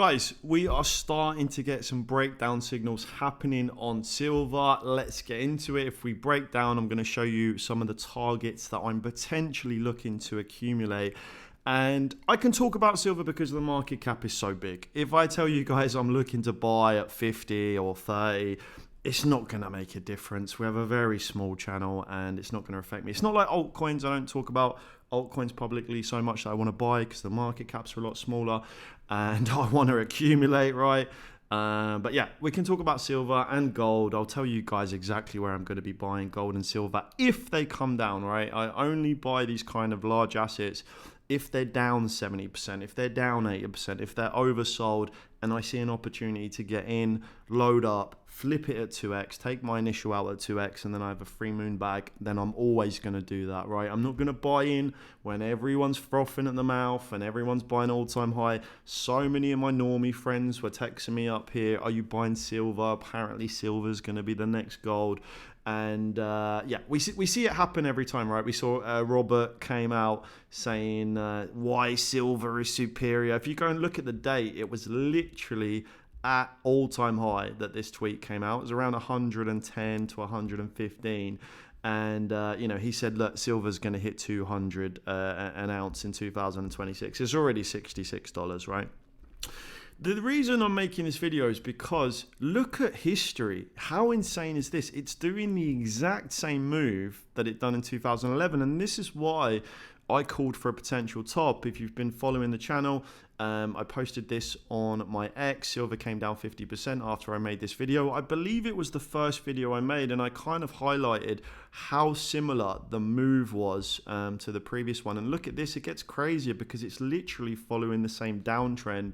Guys, we are starting to get some breakdown signals happening on silver. Let's get into it. If we break down, I'm going to show you some of the targets that I'm potentially looking to accumulate. And I can talk about silver because the market cap is so big. If I tell you guys I'm looking to buy at 50 or 30, it's not going to make a difference. We have a very small channel and it's not going to affect me. It's not like altcoins. I don't talk about altcoins publicly so much that I want to buy because the market caps are a lot smaller and I want to accumulate, right? But yeah, we can talk about silver and gold. I'll tell you guys exactly where I'm going to be buying gold and silver if they come down, right? I only buy these kind of large assets if they're down 70%, if they're down 80%, if they're oversold, and I see an opportunity to get in, load up, flip it at 2x, take my initial out at 2x, and then I have a free moon bag, then I'm always going to do that, right? I'm not going to buy in when everyone's frothing at the mouth and everyone's buying all-time high. So many of my normie friends were texting me up here, are you buying silver? Apparently silver's going to be the next gold. And yeah, we see it happen every time, right? We saw Robert came out saying why silver is superior. If you go and look at the date, it was literally at all-time high that this tweet came out. It was around 110 to 115. And, you know, he said, look, silver's going to hit 200 an ounce in 2026. It's already $66, right? The reason I'm making this video is because look at history. How insane is this? It's doing the exact same move that it done in 2011. And this is why I called for a potential top. If you've been following the channel, I posted this on my X. Silver came down 50% after I made this video. I believe it was the first video I made, and I kind of highlighted how similar the move was to the previous one. And look at this, it gets crazier because it's literally following the same downtrend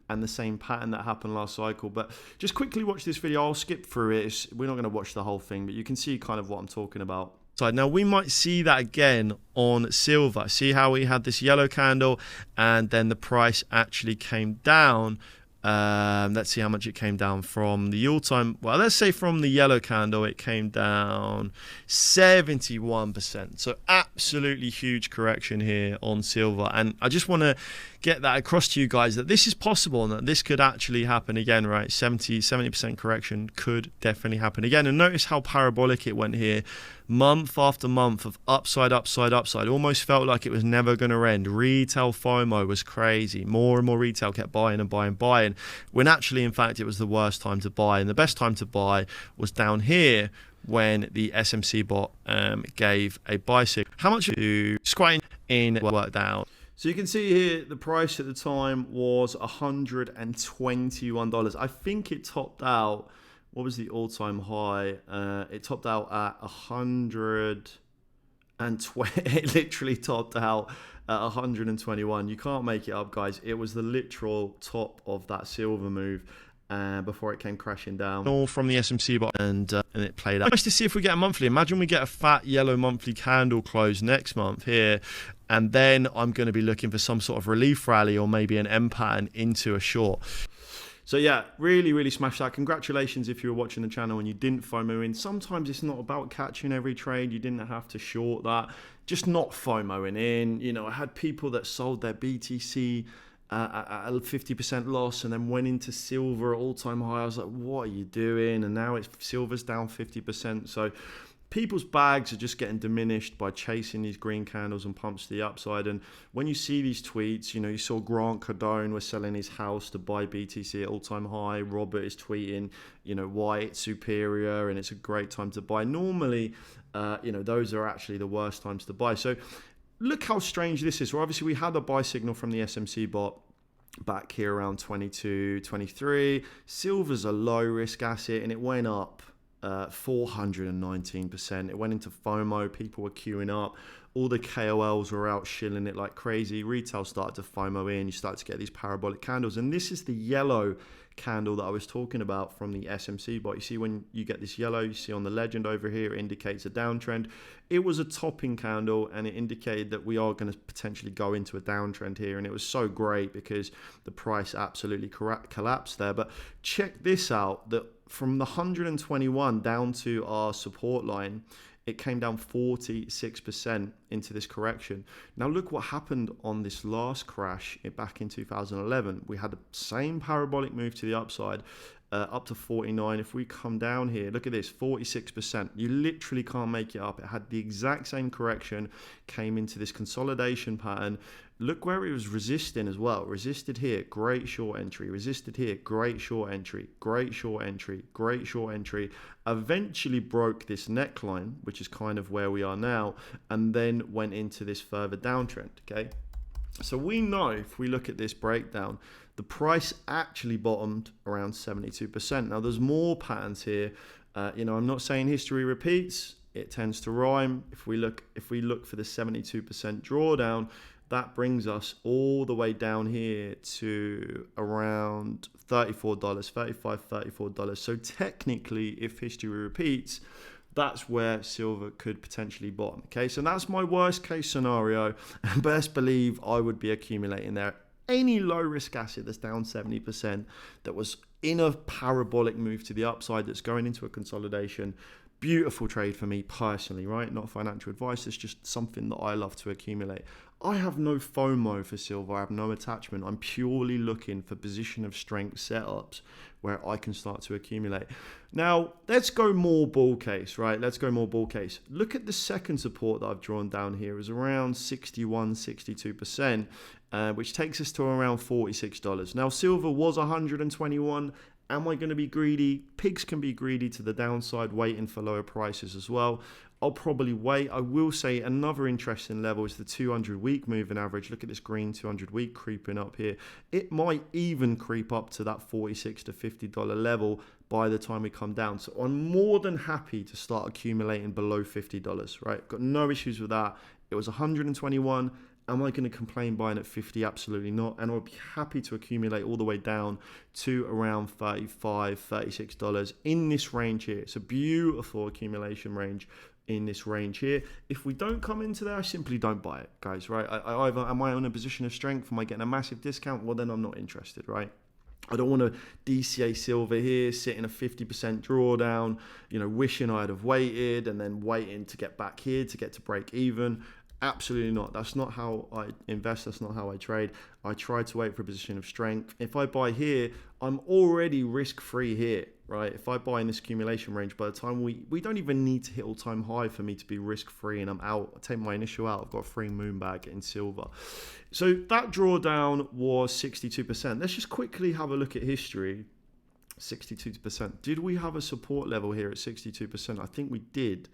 and the same pattern that happened last cycle. But just quickly watch this video. I'll skip through it. We're not going to watch the whole thing, but you can see kind of what I'm talking about. Now we might see that again on silver. See how we had this yellow candle and then the price actually came down. Let's see how much it came down from the all-time. Well, let's say from the yellow candle, it came down 71%. So absolutely huge correction here on silver. And I just want to get that across to you guys that this is possible and that this could actually happen again, right? 70% correction could definitely happen again. And notice how parabolic it went here. Month after month of upside, upside, upside. Almost felt like it was never going to end. Retail FOMO was crazy. More and more retail kept buying and buying and buying. When actually, in fact, it was the worst time to buy. And the best time to buy was down here when the SMC bot gave a buy signal. How much to squatting in worked out? So you can see here the price at the time was $121. I think it topped out. What was the all-time high? It topped out at 120. It literally topped out at 121. You can't make it up, guys. It was the literal top of that silver move before it came crashing down. All from the SMC bot, and it played out. Nice to see if we get a monthly. Imagine we get a fat yellow monthly candle close next month here, and then I'm going to be looking for some sort of relief rally or maybe an M pattern into a short. So yeah, really, really smashed that. Congratulations if you were watching the channel and you didn't FOMO in. Sometimes it's not about catching every trade. You didn't have to short that. Just not FOMOing in. You know, I had people that sold their BTC at a 50% loss and then went into silver at all-time high. I was like, what are you doing? And now silver's down 50%. So people's bags are just getting diminished by chasing these green candles and pumps to the upside. And when you see these tweets, you know, you saw Grant Cardone was selling his house to buy BTC at all-time high. Robert is tweeting, you know, why it's superior and it's a great time to buy. Normally, you know, those are actually the worst times to buy. So look how strange this is. Well, obviously, we had a buy signal from the SMC bot back here around 22, 23. Silver's a low-risk asset, and it went up 419%. It went into FOMO. People were queuing up. All the KOLs were out shilling it like crazy. Retail started to FOMO in. You start to get these parabolic candles. And this is the yellow candle that I was talking about from the SMC bot. You see when you get this yellow, you see on the legend over here, it indicates a downtrend. It was a topping candle and it indicated that we are going to potentially go into a downtrend here. And it was so great because the price absolutely collapsed there. But check this out, that from the 121 down to our support line, it came down 46% into this correction. Now look what happened on this last crash back in 2011. We had the same parabolic move to the upside, up to 49. If we come down here, look at this, 46%. You literally can't make it up. It had the exact same correction, came into this consolidation pattern. Look where it was resisting as well. Resisted here, great short entry. Resisted here, great short entry, great short entry, great short entry. Eventually broke this neckline, which is kind of where we are now, and then went into this further downtrend, okay? So we know if we look at this breakdown, the price actually bottomed around 72%. Now there's more patterns here. I'm not saying history repeats. It tends to rhyme. If we look for the 72% drawdown, that brings us all the way down here to around $34, $34. So technically, if history repeats, that's where silver could potentially bottom. Okay, so that's my worst case scenario. And best believe I would be accumulating there. Any low risk asset that's down 70%, that was in a parabolic move to the upside, that's going into a consolidation. Beautiful trade for me personally, right? Not financial advice. It's just something that I love to accumulate. I have no FOMO for silver. I have no attachment. I'm purely looking for position of strength setups where I can start to accumulate. Now, let's go more bull case, right? Let's go more bull case. Look at the second support that I've drawn down here is around 61, 62%, which takes us to around $46. Now, silver was 121. Am I going to be greedy? Pigs can be greedy to the downside, waiting for lower prices as well. I'll probably wait. I will say another interesting level is the 200-week moving average. Look at this green 200-week creeping up here. It might even creep up to that $46 to $50 level by the time we come down. So I'm more than happy to start accumulating below $50, right? Got no issues with that. It was 121. Am I going to complain buying at 50? Absolutely not. And I'll be happy to accumulate all the way down to around $35, $36 in this range here. It's a beautiful accumulation range in this range here. If we don't come into there, I simply don't buy it, guys, right? I either am I on a position of strength? Am I getting a massive discount? Well, then I'm not interested, right? I don't want to DCA silver here, sit in a 50% drawdown, wishing I'd have waited and then waiting to get back here to get to break even. Absolutely not. That's not how I invest. That's not how I trade. I try to wait for a position of strength. If I buy here, I'm already risk-free here, right? If I buy in this accumulation range, by the time we don't even need to hit all-time high for me to be risk-free and I'm out. I take my initial out. I've got a free moon bag in silver. So that drawdown was 62%. Let's just quickly have a look at history. 62%. Did we have a support level here at 62%? I think we did.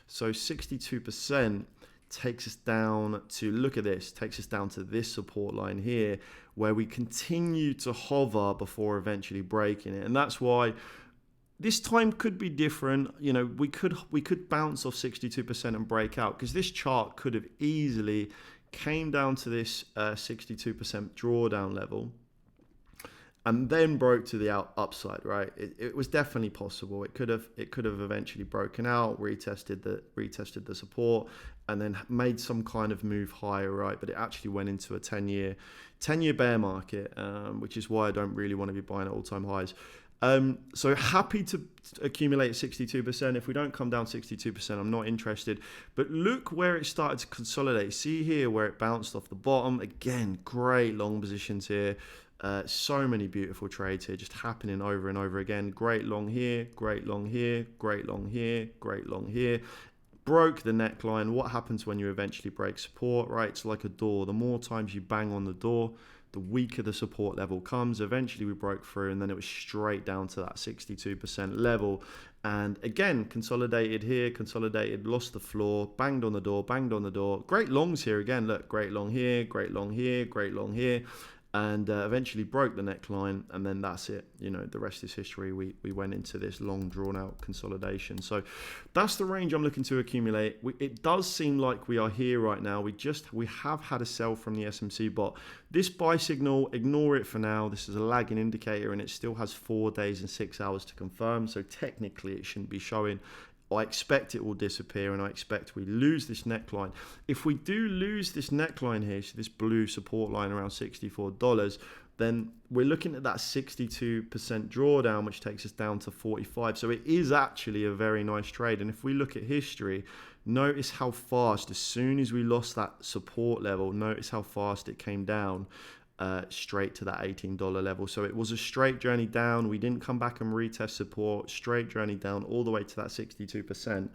So 62%. Takes us down to, look at this, takes us down to this support line here where we continue to hover before eventually breaking it. And that's why this time could be different. We could bounce off 62% and break out, because this chart could have easily came down to this 62% drawdown level and then broke to the upside, right? It was definitely possible. It could have eventually broken out, retested the support, and then made some kind of move higher, right? But it actually went into a 10-year bear market, which is why I don't really want to be buying at all-time highs. So happy to accumulate 62%. If we don't come down 62%, I'm not interested. But look where it started to consolidate. See here where it bounced off the bottom. Again, great long positions here. So many beautiful trades here just happening over and over again. Great long here, great long here, great long here, great long here. Broke the neckline. What happens when you eventually break support, right? It's like a door. The more times you bang on the door, the weaker the support level comes. Eventually we broke through and then it was straight down to that 62% level. And again, consolidated here, consolidated, lost the floor, banged on the door, banged on the door. Great longs here again. Look, great long here, great long here, great long here. And eventually broke the neckline, and then that's it. The rest is history. We went into this long drawn out consolidation. So that's the range I'm looking to accumulate. It does seem like we are here right now. We have had a sell from the SMC bot. This buy signal, ignore it for now. This is a lagging indicator, and it still has 4 days and 6 hours to confirm. So technically, it shouldn't be showing. I expect it will disappear, and I expect we lose this neckline. If we do lose this neckline here, so this blue support line around $64, then we're looking at that 62% drawdown, which takes us down to 45. So it is actually a very nice trade. And if we look at history, notice how fast, as soon as we lost that support level, notice how fast it came down straight to that $18 level. So it was a straight journey down. We didn't come back and retest support, straight journey down all the way to that 62%.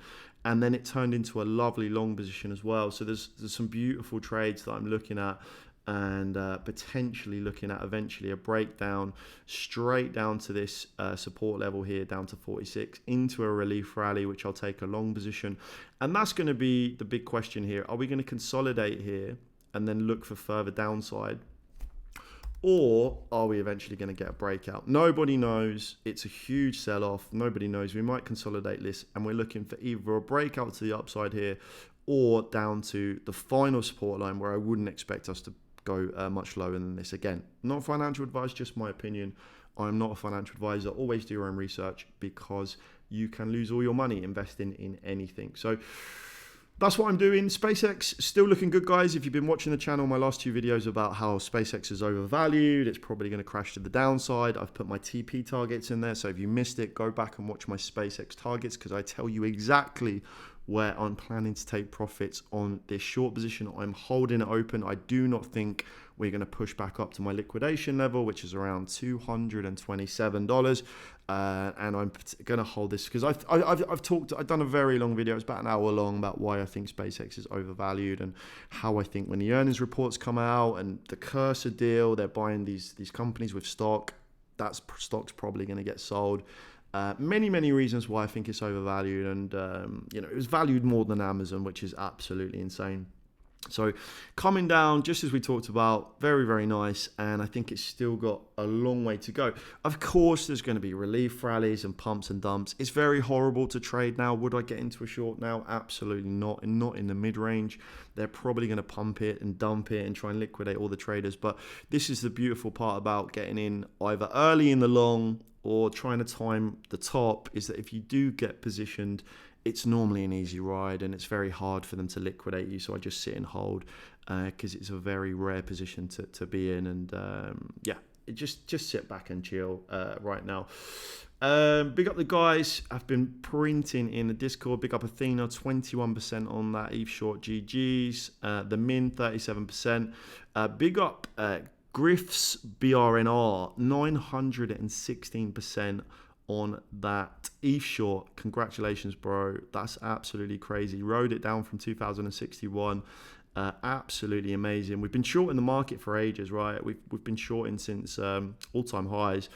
And then it turned into a lovely long position as well. So there's some beautiful trades that I'm looking at, and potentially looking at eventually a breakdown straight down to this support level here, down to 46, into a relief rally, which I'll take a long position. And that's going to be the big question here. Are we going to consolidate here and then look for further downside? Or are we eventually going to get a breakout? Nobody knows. It's a huge sell-off. Nobody knows. We might consolidate this, and we're looking for either a breakout to the upside here or down to the final support line, where I wouldn't expect us to go much lower than this. Again, not financial advice, just my opinion. I'm not a financial advisor. Always do your own research, because you can lose all your money investing in anything. So that's what I'm doing. SpaceX still looking good, guys. If you've been watching the channel, my last 2 videos about how SpaceX is overvalued, it's probably going to crash to the downside. I've put my TP targets in there. So if you missed it, go back and watch my SpaceX targets, because I tell you exactly where I'm planning to take profits on this short position. I'm holding it open. I do not think we're going to push back up to my liquidation level, which is around $227. And I'm going to hold this because I've done a very long video. It's about an hour long, about why I think SpaceX is overvalued, and how I think when the earnings reports come out and the Cursor deal, they're buying these companies with stock. That stock's probably going to get sold. Many reasons why I think it's overvalued, and it was valued more than Amazon, which is absolutely insane. So coming down, just as we talked about, very nice, and I think it's still got a long way to go. Of course, there's going to be relief rallies and pumps and dumps. It's very horrible to trade now. Would I get into a short now? Absolutely not, and not in the mid-range. They're probably going to pump it and dump it and try and liquidate all the traders. But this is the beautiful part about getting in either early in the long or trying to time the top, is that if you do get positioned, it's normally an easy ride, and it's very hard for them to liquidate you. So I just sit and hold, because it's a very rare position to be in. And just sit back and chill right now. Big up the guys. I've been printing in the Discord. Big up Athena, 21% on that ETH short GGs. The Min, 37%. Big up Griff's BRNR, 916% on that ETH short. Congratulations, bro. That's absolutely crazy. Rode it down from 2061. Absolutely amazing. We've been shorting the market for ages, right? We've been shorting since all-time highs.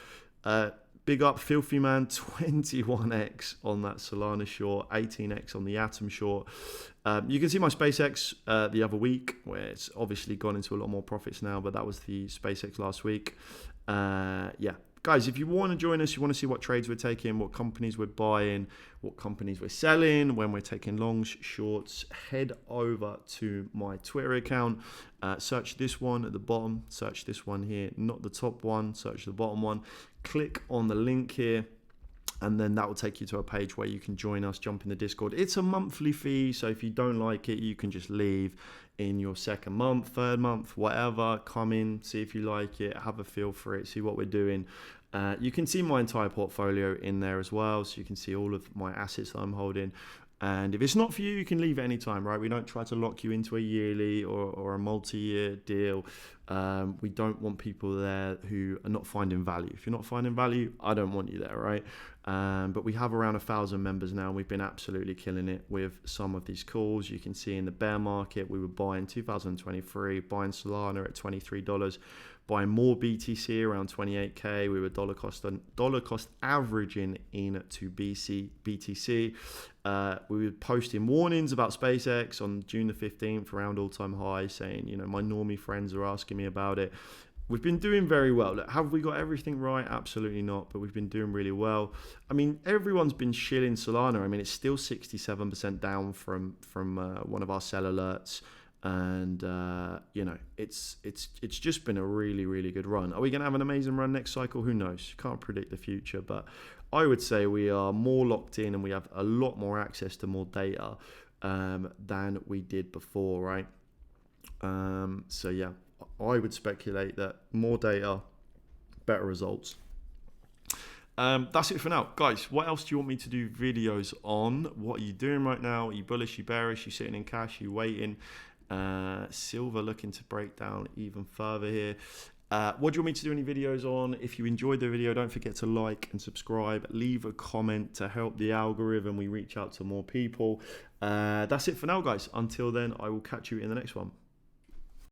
Big up Filthy Man, 21x on that Solana short, 18x on the Atom short. You can see my SpaceX the other week, where it's obviously gone into a lot more profits now, but that was the SpaceX last week. Guys, if you want to join us, you want to see what trades we're taking, what companies we're buying, what companies we're selling, when we're taking longs, shorts, head over to my Twitter account. Search this one at the bottom, search this one here, not the top one, search the bottom one. Click on the link here, and then that will take you to a page where you can join us, jump in the Discord. It's a monthly fee, so if you don't like it, you can just leave in your second month, third month, whatever. Come in, see if you like it, have a feel for it, see what we're doing. You can see my entire portfolio in there as well, so you can see all of my assets that I'm holding. And if it's not for you, you can leave at any time, right? We don't try to lock you into a yearly or a multi-year deal. We don't want people there who are not finding value. If you're not finding value, I don't want you there, right? But we have around 1,000 members now. We've been absolutely killing it with some of these calls. You can see in the bear market, we were buying 2023, buying Solana at $23, buying more BTC around 28k. We were dollar cost averaging into BTC. We were posting warnings about SpaceX on June the 15th around all-time high, saying, my normie friends are asking me about it. We've been doing very well. Look, have we got everything right? Absolutely not, but we've been doing really well. I mean, everyone's been shilling Solana. I mean, it's still 67% down from one of our sell alerts. And it's just been a really good run. Are we going to have an amazing run next cycle? Who knows? You can't predict the future, but I would say we are more locked in, and we have a lot more access to more data than we did before, right? So yeah, I would speculate that more data, better results. That's it for now, guys. What else do you want me to do videos on? What are you doing right now? Are you bullish? Are you bearish? Are you sitting in cash? Are you waiting? Silver looking to break down even further here. What do you want me to do any videos on? If you enjoyed the video, don't forget to like and subscribe. Leave a comment to help the algorithm. We reach out to more people. That's it for now, guys. Until then, I will catch you in the next one.